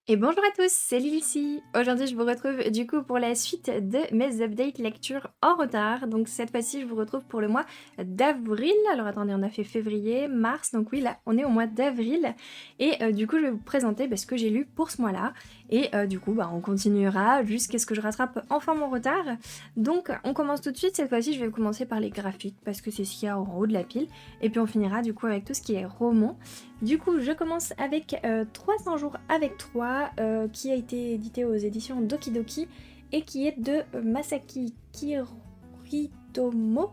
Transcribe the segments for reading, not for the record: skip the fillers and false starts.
Et bonjour à tous, c'est Lily ici. Aujourd'hui, je vous retrouve du coup pour la suite de mes updates lecture en retard. Donc cette fois-ci, je vous retrouve pour le mois d'avril. Alors attendez, on a fait février, mars, donc oui, là, on est au mois d'avril. Et du coup, je vais vous présenter ce que j'ai lu pour ce mois-là. Et du coup, on continuera jusqu'à ce que je rattrape enfin mon retard. Donc on commence tout de suite. Cette fois-ci, je vais commencer par les graphiques parce que c'est ce qu'il y a en haut de la pile. Et puis on finira du coup avec tout ce qui est roman. Du coup, je commence avec 300 jours avec toi, qui a été édité aux éditions Doki Doki et qui est de Masaki Kiritomo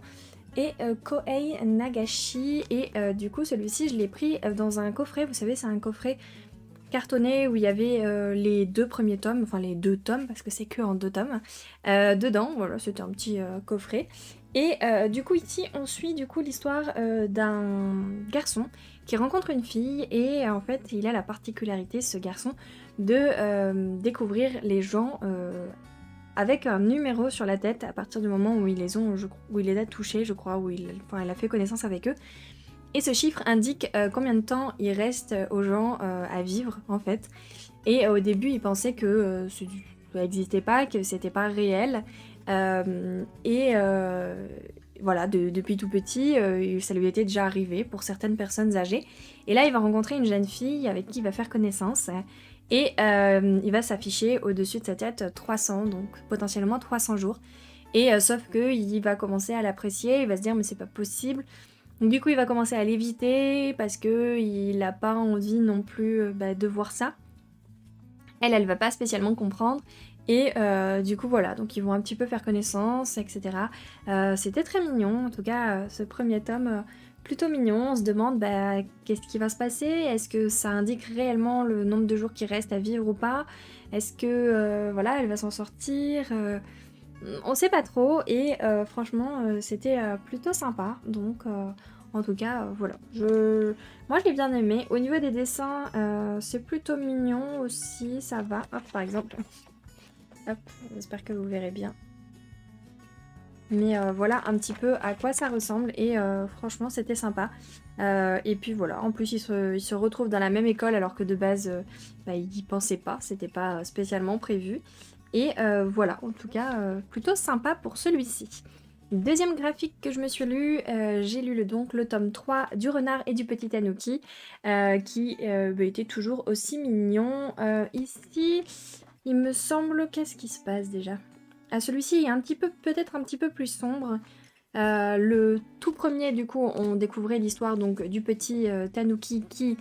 et Kohei Nagashi. Et du coup, celui-ci, je l'ai pris dans un coffret. Vous savez, c'est un coffret cartonné où il y avait les deux premiers tomes, enfin les deux tomes, parce que c'est que en deux tomes, dedans. Voilà, c'était un petit coffret. Et du coup, ici, on suit du coup l'histoire d'un garçon qui rencontre une fille et en fait, il a la particularité, ce garçon, de découvrir les gens avec un numéro sur la tête à partir du moment où il les a touchés, je crois, il a fait connaissance avec eux. Et ce chiffre indique combien de temps il reste aux gens à vivre, en fait. Et au début, il pensait que ça n'existait pas, que c'était pas réel. Voilà, depuis tout petit, ça lui était déjà arrivé pour certaines personnes âgées. Et là, il va rencontrer une jeune fille avec qui il va faire connaissance. Et il va s'afficher au-dessus de sa tête 300, donc potentiellement 300 jours. Et sauf qu'il va commencer à l'apprécier, il va se dire mais c'est pas possible. Donc, du coup, il va commencer à l'éviter parce qu'il n'a pas envie non plus de voir ça. Elle va pas spécialement comprendre. Et du coup, voilà, donc ils vont un petit peu faire connaissance, etc. C'était très mignon, en tout cas, ce premier tome, plutôt mignon. On se demande qu'est-ce qui va se passer. Est-ce que ça indique réellement le nombre de jours qui restent à vivre ou pas? Est-ce que, voilà, elle va s'en sortir? On sait pas trop. Et franchement, c'était plutôt sympa. Donc, en tout cas, voilà. Moi, je l'ai bien aimé. Au niveau des dessins, c'est plutôt mignon aussi, ça va. Hop, par exemple. Hop, j'espère que vous verrez bien. Mais voilà un petit peu à quoi ça ressemble et franchement c'était sympa. Et puis voilà, en plus ils se retrouvent dans la même école alors que de base ils n'y pensaient pas, c'était pas spécialement prévu. Et voilà, en tout cas plutôt sympa pour celui-ci. Deuxième graphique que je me suis lu, j'ai lu le tome 3 du renard et du petit tanuki, qui était toujours aussi mignon. Ici, il me semble, qu'est-ce qui se passe déjà? Celui-ci est peut-être un petit peu plus sombre. Le tout premier, du coup, on découvrait l'histoire donc du petit tanuki qui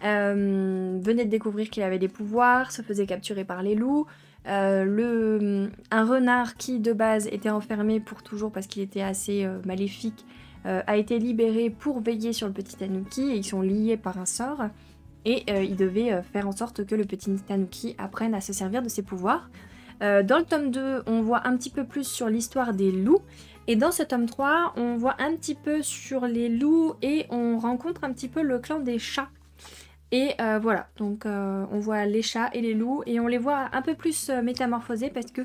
venait de découvrir qu'il avait des pouvoirs, se faisait capturer par les loups. Un renard qui de base était enfermé pour toujours parce qu'il était assez maléfique a été libéré pour veiller sur le petit tanuki et ils sont liés par un sort. Et il devait faire en sorte que le petit tanuki apprenne à se servir de ses pouvoirs. Dans le tome 2, on voit un petit peu plus sur l'histoire des loups. Et dans ce tome 3, on voit un petit peu sur les loups et on rencontre un petit peu le clan des chats. Et voilà, donc on voit les chats et les loups et on les voit un peu plus métamorphosés parce que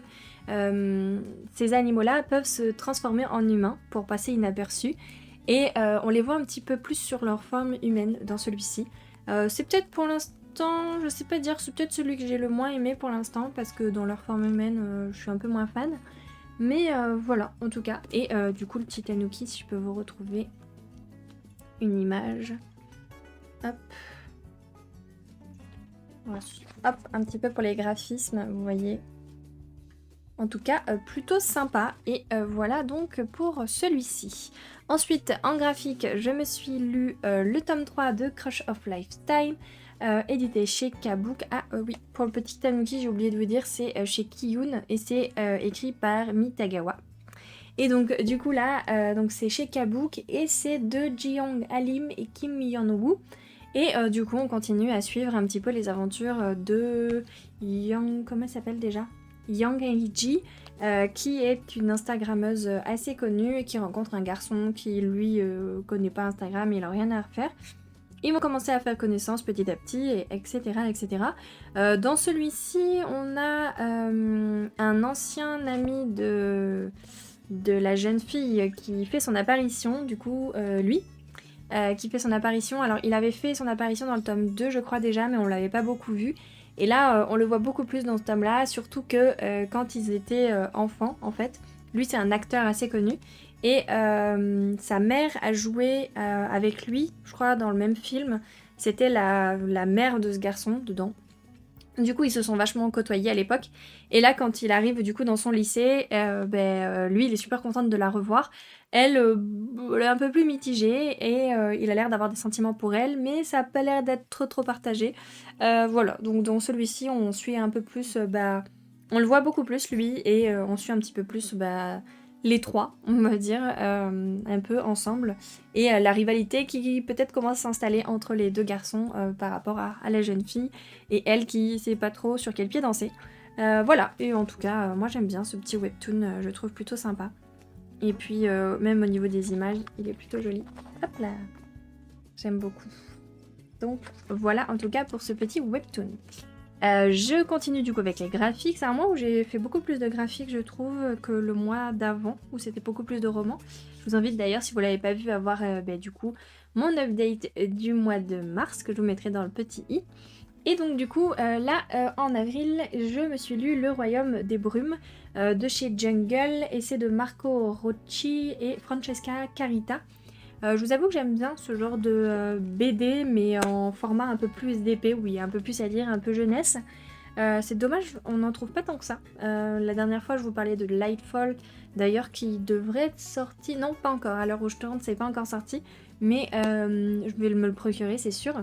ces animaux-là peuvent se transformer en humains pour passer inaperçus. Et on les voit un petit peu plus sur leur forme humaine dans celui-ci. C'est peut-être pour l'instant, je sais pas dire, c'est peut-être celui que j'ai le moins aimé pour l'instant parce que dans leur forme humaine, je suis un peu moins fan. Mais voilà, en tout cas. Et du coup, le petit tanuki, si je peux vous retrouver une image. Hop. Voilà. Hop, un petit peu pour les graphismes, vous voyez. En tout cas, plutôt sympa. Et voilà donc pour celui-ci. Ensuite, en graphique, je me suis lu le tome 3 de Crush of Lifetime, édité chez Kabook. Ah oui, pour le petit tanuki, j'ai oublié de vous dire, c'est chez Kiyun et c'est écrit par Mitagawa. Et donc du coup là, donc c'est chez Kabook et c'est de Ji-Young Alim et Kim Yeon-woo. Et du coup on continue à suivre un petit peu les aventures de Yang, comment elle s'appelle déjà, Yang Eiji, qui est une Instagrammeuse assez connue et qui rencontre un garçon qui lui connaît pas Instagram, il a rien à refaire. Ils vont commencer à faire connaissance petit à petit, et etc. etc. Dans celui-ci, on a un ancien ami de la jeune fille qui fait son apparition, du coup, lui, qui fait son apparition. Alors, il avait fait son apparition dans le tome 2, je crois déjà, mais on l'avait pas beaucoup vu. Et là, on le voit beaucoup plus dans ce tome-là, surtout que quand ils étaient enfants, en fait, lui c'est un acteur assez connu, et sa mère a joué avec lui, je crois, dans le même film. C'était la mère de ce garçon dedans. Du coup, ils se sont vachement côtoyés à l'époque. Et là, quand il arrive du coup dans son lycée, lui, il est super content de la revoir. Elle, elle est un peu plus mitigée et il a l'air d'avoir des sentiments pour elle, mais ça n'a pas l'air d'être trop partagé. Voilà, donc dans celui-ci, on suit un peu plus, on le voit beaucoup plus lui et on suit un petit peu plus les trois, on va dire, un peu ensemble. Et la rivalité qui peut-être commence à s'installer entre les deux garçons par rapport à la jeune fille et elle qui sait pas trop sur quel pied danser. Voilà, et en tout cas, moi j'aime bien ce petit webtoon, je le trouve plutôt sympa. Et puis, même au niveau des images, il est plutôt joli. Hop là, j'aime beaucoup. Donc voilà, en tout cas pour ce petit webtoon. Je continue du coup avec les graphiques. C'est un mois où j'ai fait beaucoup plus de graphiques, je trouve, que le mois d'avant, où c'était beaucoup plus de romans. Je vous invite d'ailleurs, si vous ne l'avez pas vu, à voir du coup mon update du mois de mars, que je vous mettrai dans le petit i. Et donc du coup, en avril, je me suis lu Le Royaume des Brumes de chez Jungle, et c'est de Marco Rocci et Francesca Carita. Je vous avoue que j'aime bien ce genre de BD, mais en format un peu plus épais, où il y a un peu plus à lire, un peu jeunesse. C'est dommage, on n'en trouve pas tant que ça. La dernière fois, je vous parlais de Lightfall, d'ailleurs, qui devrait être sorti. Non, pas encore. À l'heure où je tourne, c'est pas encore sorti, mais je vais me le procurer, c'est sûr.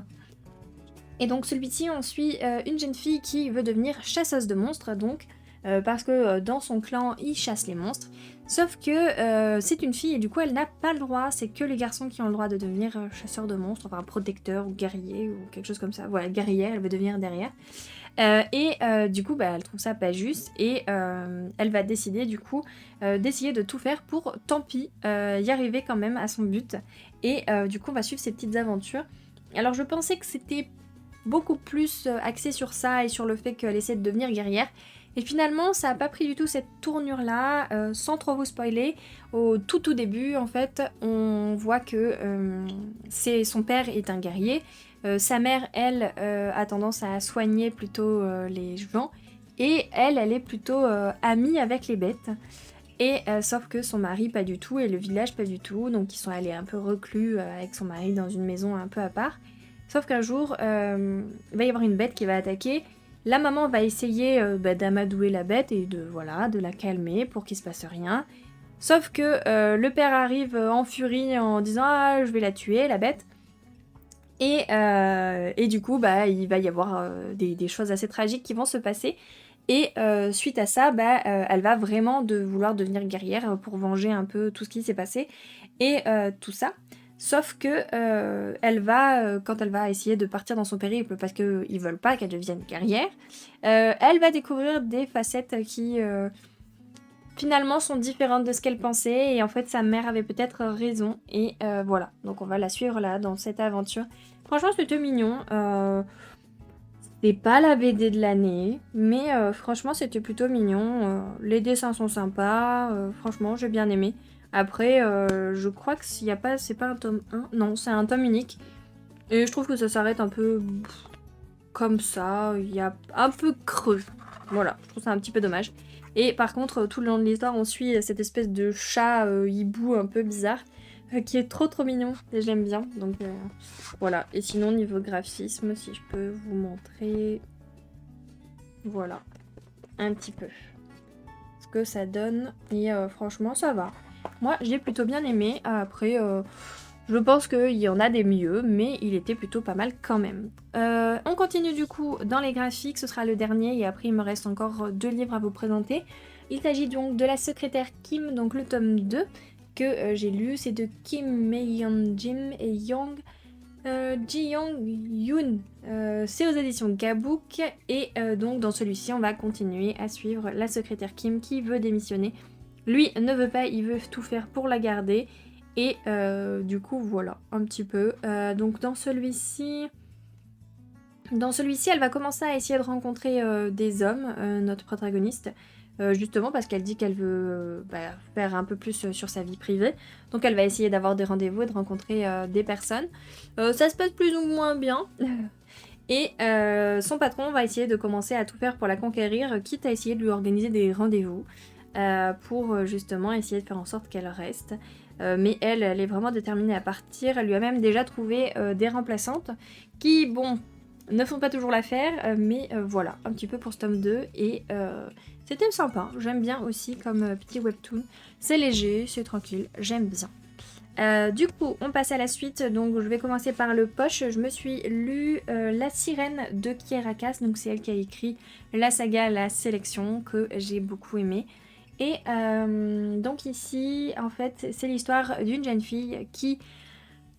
Et donc celui-ci, on suit une jeune fille qui veut devenir chasseuse de monstres, donc, parce que dans son clan, ils chassent les monstres. Sauf que c'est une fille et du coup, elle n'a pas le droit, c'est que les garçons qui ont le droit de devenir chasseurs de monstres, enfin protecteur ou guerrier ou quelque chose comme ça. Voilà, guerrière, elle veut devenir derrière. Du coup, elle trouve ça pas juste et elle va décider du coup d'essayer de tout faire pour, tant pis, y arriver quand même à son but. Et du coup, on va suivre ses petites aventures. Alors je pensais que c'était beaucoup plus axé sur ça et sur le fait qu'elle essaie de devenir guerrière. Et finalement, ça n'a pas pris du tout cette tournure-là, sans trop vous spoiler. Au tout début, en fait, on voit que son père est un guerrier. Sa mère, elle, a tendance à soigner plutôt les gens. Et elle est plutôt amie avec les bêtes. Et sauf que son mari, pas du tout, et le village, pas du tout. Donc ils sont allés un peu reclus avec son mari dans une maison un peu à part. Sauf qu'un jour, il va y avoir une bête qui va attaquer. La maman va essayer d'amadouer la bête et de la calmer pour qu'il se passe rien. Sauf que le père arrive en furie en disant «Ah, je vais la tuer, la bête». Et du coup, il va y avoir des choses assez tragiques qui vont se passer. Et suite à ça, elle va vraiment vouloir devenir guerrière pour venger un peu tout ce qui s'est passé. Et tout ça. Sauf que elle va, quand elle va essayer de partir dans son périple parce qu'ils veulent pas qu'elle devienne guerrière, elle va découvrir des facettes qui finalement sont différentes de ce qu'elle pensait. Et en fait, sa mère avait peut-être raison. Et voilà, donc on va la suivre là dans cette aventure. Franchement, c'était mignon. C'est pas la BD de l'année, mais franchement, c'était plutôt mignon. Les dessins sont sympas. Franchement, j'ai bien aimé. Après, je crois que c'est pas un tome 1. Non, c'est un tome unique. Et je trouve que ça s'arrête un peu comme ça. Il y a un peu creux. Voilà, je trouve ça un petit peu dommage. Et par contre, tout le long de l'histoire, on suit cette espèce de chat hibou un peu bizarre. Qui est trop mignon. Et je l'aime bien. Donc voilà. Et sinon, niveau graphisme, si je peux vous montrer... Voilà. Un petit peu. Ce que ça donne. Et franchement, ça va. Moi, j'ai plutôt bien aimé. Après, je pense qu'il y en a des mieux, mais il était plutôt pas mal quand même. On continue du coup dans les graphiques, ce sera le dernier, et après il me reste encore 2 livres à vous présenter. Il s'agit donc de La Secrétaire Kim, donc le tome 2, que j'ai lu. C'est de Kim Mei-yeon Jim et Ji-young Yoon. C'est aux éditions Gabook, et donc dans celui-ci, on va continuer à suivre la secrétaire Kim qui veut démissionner. Lui ne veut pas, il veut tout faire pour la garder. Et du coup, voilà, un petit peu. Donc dans celui-ci, elle va commencer à essayer de rencontrer des hommes, notre protagoniste. Justement parce qu'elle dit qu'elle veut faire un peu plus sur sa vie privée. Donc elle va essayer d'avoir des rendez-vous et de rencontrer des personnes. Ça se passe plus ou moins bien. Et son patron va essayer de commencer à tout faire pour la conquérir, quitte à essayer de lui organiser des rendez-vous pour justement essayer de faire en sorte qu'elle reste. Mais elle est vraiment déterminée à partir. Elle lui a même déjà trouvé des remplaçantes qui, bon, ne font pas toujours l'affaire, mais voilà, un petit peu pour ce tome 2. Et c'était sympa, j'aime bien aussi comme petit webtoon. C'est léger, c'est tranquille, j'aime bien. Du coup, on passe à la suite, donc je vais commencer par le poche. Je me suis lu La Sirène de Kierakas, donc c'est elle qui a écrit la saga La Sélection, que j'ai beaucoup aimé. Et donc ici, en fait, c'est l'histoire d'une jeune fille qui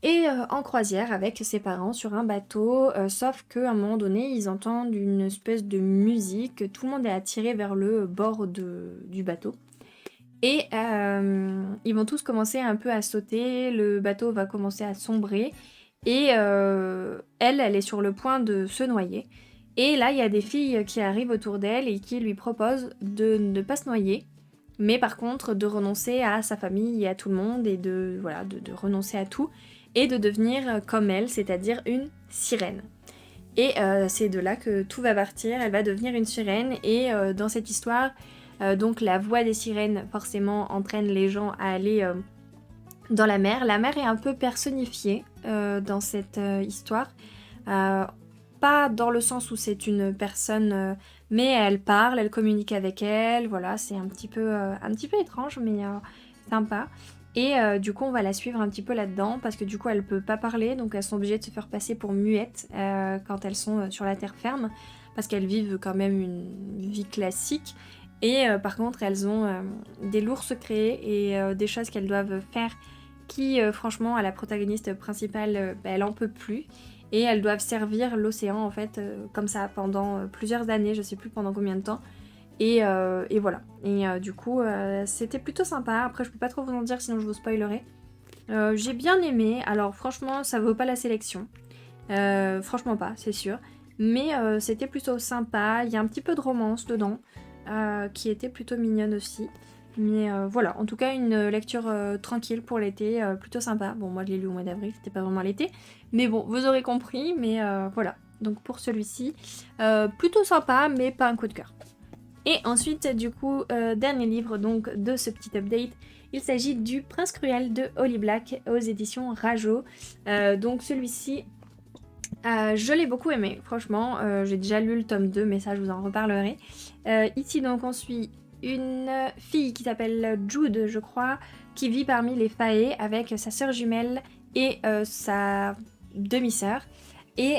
est en croisière avec ses parents sur un bateau, sauf qu'à un moment donné, ils entendent une espèce de musique, tout le monde est attiré vers le bord du bateau. Et ils vont tous commencer un peu à sauter, le bateau va commencer à sombrer, et elle est sur le point de se noyer. Et là, il y a des filles qui arrivent autour d'elle et qui lui proposent de ne pas se noyer, mais par contre de renoncer à sa famille et à tout le monde, et de renoncer à tout, et de devenir comme elle, c'est-à-dire une sirène. Et c'est de là que tout va partir, elle va devenir une sirène, et dans cette histoire, donc la voix des sirènes forcément entraîne les gens à aller dans la mer. La mer est un peu personnifiée dans cette histoire. Pas dans le sens où c'est une personne, mais elle parle, elle communique avec elle, voilà, c'est un petit peu étrange, mais sympa. Et du coup, on va la suivre un petit peu là-dedans, parce que du coup, elle peut pas parler, donc elles sont obligées de se faire passer pour muettes quand elles sont sur la terre ferme, parce qu'elles vivent quand même une vie classique. Et par contre, elles ont des lourds secrets et des choses qu'elles doivent faire qui, franchement, à la protagoniste principale, elle en peut plus. Et elles doivent servir l'océan, en fait, comme ça, pendant plusieurs années, je sais plus pendant combien de temps. Et voilà. Et du coup, c'était plutôt sympa. Après, je peux pas trop vous en dire, sinon je vous spoilerai. J'ai bien aimé. Alors, franchement, ça vaut pas la sélection. Franchement pas, c'est sûr. Mais c'était plutôt sympa. Il y a un petit peu de romance dedans, qui était plutôt mignonne aussi. Mais voilà, en tout cas une lecture tranquille pour l'été, plutôt sympa. Bon, moi je l'ai lu au mois d'avril, c'était pas vraiment l'été. Mais bon, vous aurez compris, mais voilà. Donc pour celui-ci, plutôt sympa, mais pas un coup de cœur. Et ensuite, du coup, dernier livre donc de ce petit update, il s'agit du Prince Cruel de Holly Black aux éditions Rajo. Donc celui-ci, je l'ai beaucoup aimé, franchement. J'ai déjà lu le tome 2, mais ça je vous en reparlerai. Ici donc on suit une fille qui s'appelle Jude, je crois, qui vit parmi les Fae avec sa sœur jumelle et sa demi-sœur. Et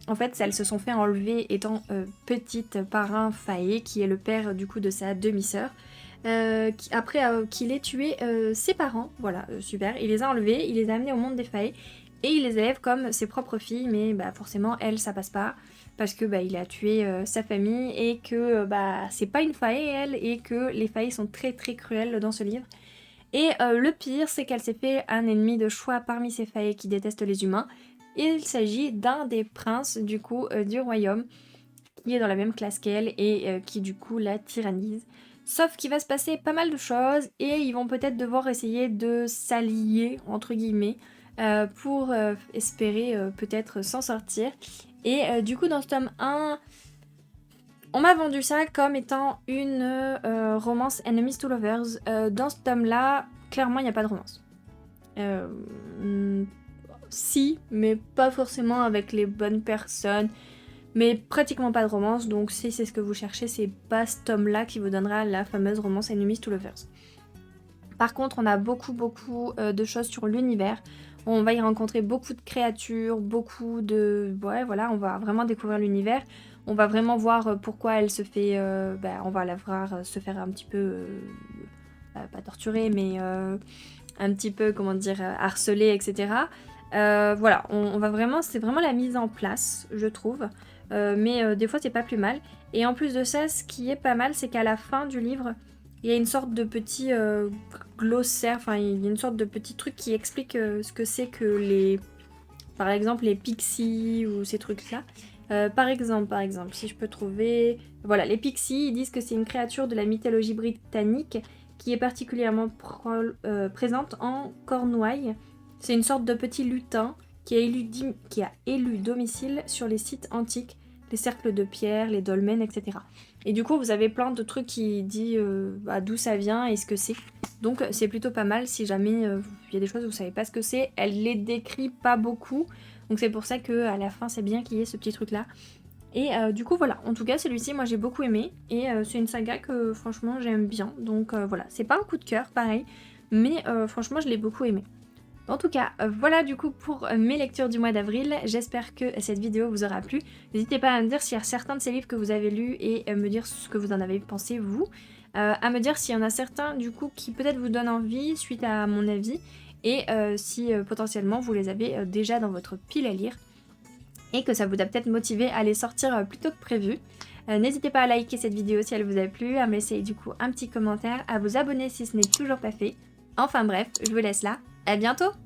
en fait, elles se sont fait enlever étant petites par un Fae, qui est le père du coup de sa demi-sœur. Après qu'il ait tué ses parents, voilà, super. Il les a enlevés, il les a amenés au monde des Fae. Et il les élève comme ses propres filles, mais bah, forcément, elle, ça passe pas. Parce que bah, il a tué sa famille et que bah, c'est pas une faille, elle, et que les failles sont très très cruelles dans ce livre. Et le pire, c'est qu'elle s'est fait un ennemi de choix parmi ces failles qui détestent les humains. Et il s'agit d'un des princes du coup du royaume, qui est dans la même classe qu'elle et qui du coup la tyrannise. Sauf qu'il va se passer pas mal de choses et ils vont peut-être devoir essayer de s'allier, entre guillemets, pour espérer peut-être s'en sortir. Et du coup, dans ce tome 1, on m'a vendu ça comme étant une romance Enemies to Lovers. Dans ce tome-là, clairement, il n'y a pas de romance. Si, mais pas forcément avec les bonnes personnes. Mais pratiquement pas de romance, donc si c'est ce que vous cherchez, c'est pas ce tome-là qui vous donnera la fameuse romance Enemies to Lovers. Par contre, on a beaucoup de choses sur l'univers. On va y rencontrer beaucoup de créatures, beaucoup de... Ouais, voilà, on va vraiment découvrir l'univers. On va vraiment voir pourquoi elle se fait... on va la voir se faire un petit peu... pas torturer, mais un petit peu, comment dire, harceler, etc. Voilà, on va vraiment... C'est vraiment la mise en place, je trouve. Mais des fois, c'est pas plus mal. Et en plus de ça, ce qui est pas mal, c'est qu'à la fin du livre... Il y a une sorte de petit glossaire, enfin il y a une sorte de petit truc qui explique ce que c'est que les... Par exemple les pixies ou ces trucs-là. Par exemple, si je peux trouver... Voilà, les pixies, ils disent que c'est une créature de la mythologie britannique qui est particulièrement présente en Cornouailles. C'est une sorte de petit lutin qui a élu domicile sur les sites antiques, les cercles de pierre, les dolmens, etc. Et du coup, vous avez plein de trucs qui disent d'où ça vient et ce que c'est. Donc c'est plutôt pas mal si jamais il y a des choses où vous savez pas ce que c'est. Elle les décrit pas beaucoup. Donc c'est pour ça qu'à la fin, c'est bien qu'il y ait ce petit truc-là. Et du coup, voilà. En tout cas, celui-ci, moi, j'ai beaucoup aimé. Et c'est une saga que, franchement, j'aime bien. Donc voilà. C'est pas un coup de cœur, pareil. Mais franchement, je l'ai beaucoup aimé. En tout cas, voilà du coup pour mes lectures du mois d'avril. J'espère que cette vidéo vous aura plu. N'hésitez pas à me dire s'il y a certains de ces livres que vous avez lus et me dire ce que vous en avez pensé vous. À me dire s'il y en a certains du coup qui peut-être vous donnent envie suite à mon avis. Et si potentiellement vous les avez déjà dans votre pile à lire. Et que ça vous a peut-être motivé à les sortir plus tôt que prévu. N'hésitez pas à liker cette vidéo si elle vous a plu, à me laisser du coup un petit commentaire, à vous abonner si ce n'est toujours pas fait. Enfin bref, je vous laisse là. À bientôt!